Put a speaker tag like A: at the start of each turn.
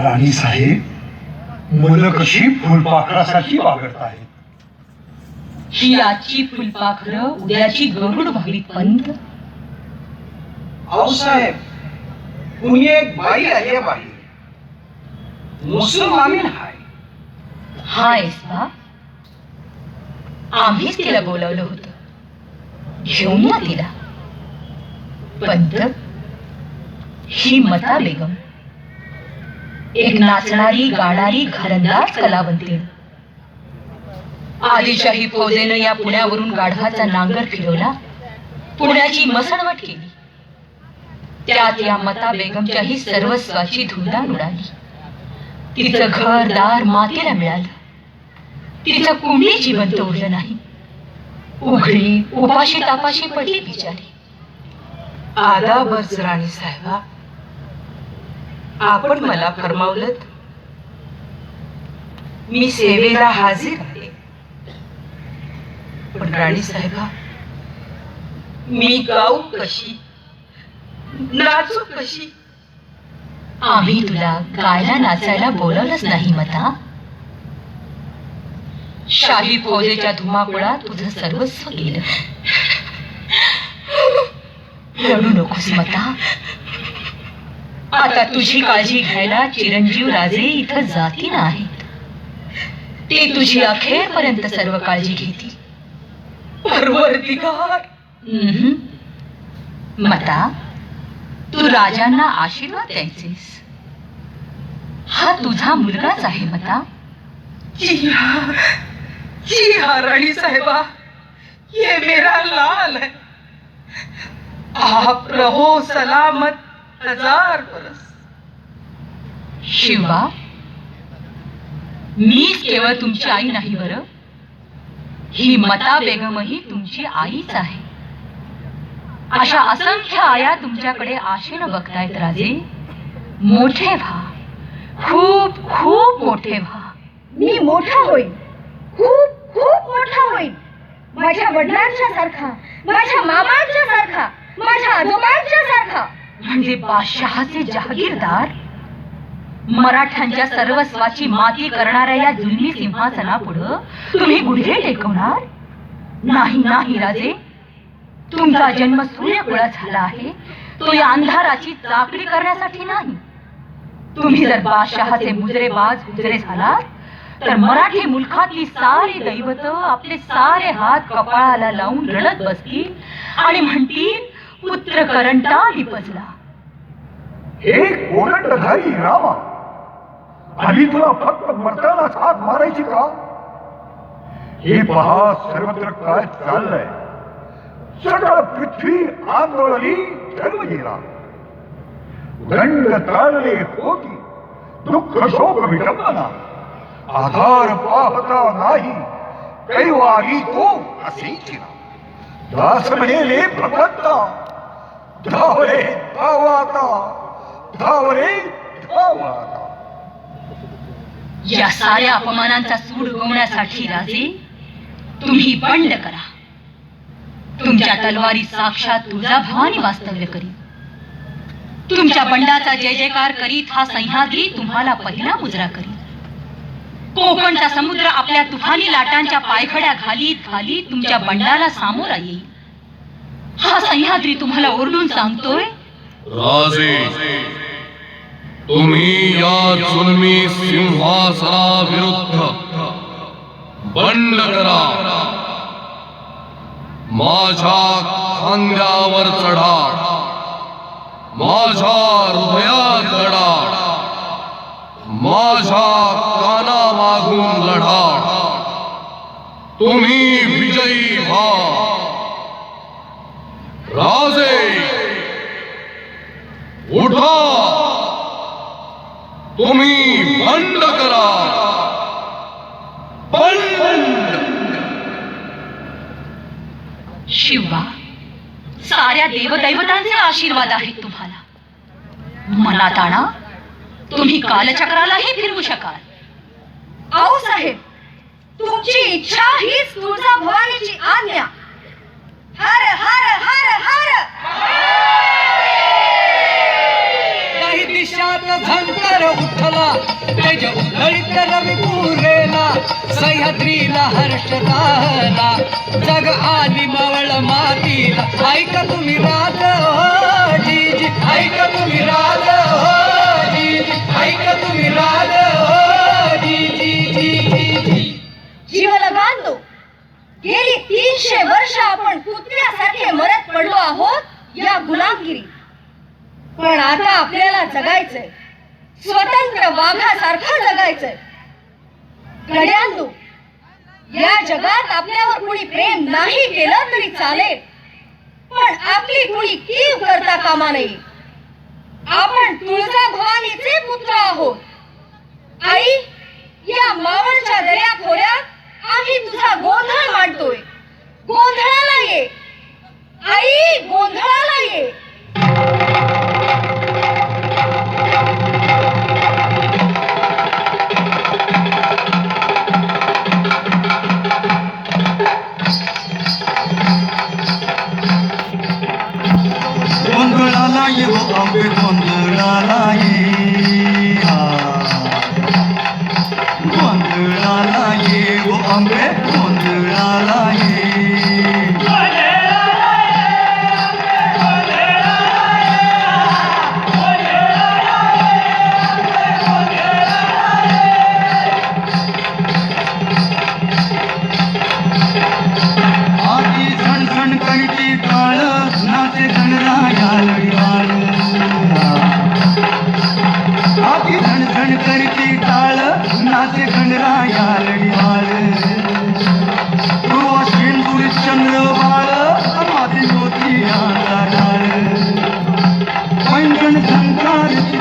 A: राणी साहेब, मुलं कशी फुलपाखरासारखी वागडतायत.
B: ही आजची फुलपाखरं उद्याची गरुड व्हावीत पंत.
C: आऊसाहेब, कुणी एक बाई आहे बाई, मुसलमानीन हाय.
B: हाय बा, आम्हीच तिला बोलवलं होतं. घेऊन या तिला. पंत, ही मता बेगम, एक नाचणारी गाणारी घरंदाज कलावंतीण. आदिलशाही फौजेनं या पुण्यावरून गाढवाचा नांगर फिरवला, पुण्याची मसणवट केली. त्यात या मता बेगमच्याही सर्वस्वाची धुंदाण उडाली. तिचं घरदार मातेला मिळालं. तिचं कुणी जिवंत उरलं नाही. उघडी उपाशी तापाशी पडली बिचारी.
D: आदाबच राणी साहेबा, आपण मला फरमावलंत, मी सेवेला हाजीर आहे. पण राणी साहेबा, मी गाऊ कशी, नाचू कशी?
B: आम्ही तुला गायला नाचायला बोलवलंच नाही मता. शाही फौजेच्या धुमाकुळात तुझं सर्वस्व गेलं. रडू नकोस मता. आता तुझी काळजी घ्यायला चिरंजीव राजे इथं जाती नाहीत. ते तुझी अखेरपर्यंत सर्व काळजी घेतील.
D: परवरदिगार.
B: मता, तू राजांना आशीर्वाद द्यायचेस. हा तुझा मुलगाच आहे मता.
D: जी हाँ रानी साहिबा, ये मेरा लाल है. आप रहो सलामत 1000 बरस.
B: शिवा, मीच केवळ तुमची आई नाही बरं, ही मता बेगमही तुमची आईच आहे. अशा असंख्य आया तुमच्याकडे आशेनं बघतायत राजे. मोठे व्हा, खूप खूप मोठे व्हा.
E: मी मोठा होईन, खूप खूप मोठा होईन. माझ्या वडिलांच्या सारखा, माझ्या मामांच्या सारखा, माझ्या आजोबांच्या सारखा.
B: म्हणजे बादशहाचे जहागीरदार. मराठ्यांच्या सर्वस्वाची माती करणाऱ्या या जुलमी सिंहासनापुढं तुम्ही गुडघे टेकवणार? नाही नाही राजे, तुमचा जन्म सूर्यकुळात झाला आहे तो या अंधाराची चाकरी करण्यासाठी नाही. तुम्ही जर बादशहाचे मुजरेबाज हुजरे झालात तर मराठी मुलखातली सारी दैवत आपले सारे हात कपाळाला लावून रडत बसतील आणि म्हणतील, पुत्र करंटा निपजला.
A: हे कोलंडधारी रामा, आधी तुला फक्त मरतानाच हात मारायची का? हे पहा सर्वत्र काय चाललंय. सकळ पृथ्वी आंदोलनी जन्म गेला. दंड ताळले होती, दुःख शोक विटंबना. आधार पाहता नाही, कैवारी तो असेची. दास म्हणेले भगवंता, धावरे धावाता, धावरे धावाता.
B: या साऱ्या अपमानांचा सूड उगवण्यासाठी राजे तुम्ही बंड करा. तुमच्या तलवारी साक्षात तुळजाभवानी वास्तव्य करी. तुमच्या बंडाचा जय जयकार करीत हा सह्याद्री तुम्हाला पहिला मुजरा करी. कोकणचा समुद्र आपल्या तुफानी लाटांच्या पायखड्या घालीत घालीत तुमच्या बंडाला सामोरा येईल. हा सह्याद्री तुम्हाला ओरडून सांगतोय,
F: राजे, तुम्ही या जुलमी सिंहासनाविरुद्ध बंड करा. माझ्या खांद्यावर चढा, माझ्या हृदयात लढा, माझ्या कानामागून लढा. तुम्ही विजयी व्हा. राजे, उठा, तुम्ही बंड करा. बंड.
B: शिवा, साऱ्या देवदैवतांचे आशीर्वाद आहेत तुम्हाला. मनात आणा, तुम्ही कालचक्रालाही फिरवू शकाल.
E: आऊसाहेब, तुमची इच्छा हीच तुळजाभवानीची आज्ञा. हर हर हर हर.
D: काही
G: आयुष्यात झंकर उठला तेज उधळीत रवी पुरेला सह्याद्रीला हर्ष झाला जग आली मावळ मातीला ऐका तुम्ही राज हो जीजी ऐका तुम्ही राज हो जीजी ऐका तुम्ही राज हो जीजी जीजी
E: जीवन बांधो गेली 300 वर्ष आपण कुत्र्यासारखे मरत पडलो आहोत या गुलामगिरी. पण आता आपल्याला जगायचंय, स्वतंत्र वाघासारखं जगायचंय. गड्यांनो, या जगात आपल्यावर कुणी प्रेम नाही केलं तरी चालेल, पण आपली कुणी कीव करता कामा नये. आपण तुळजाभवानीचे पुत्र आहोत. आई, या मावळच्या दर्या खोऱ्यात आम्ही तुझा गोंधळ मांडतोय. गोंधळाला ये आई, गोंधळाला ये.
H: गोंधळाला ये वो आंबे गोंधळाला ये गोंधळाला ये वो आंबे गोंधळाला ये आधी झणझण करती काळ नाचे गणराया लढीवाळ आधी झणझण करती टाळ नाचे गणराया लढीवाळ पूर्वा शेंदूर चंद्र बाळ माझी मोती डाळ पैंजण झंकारची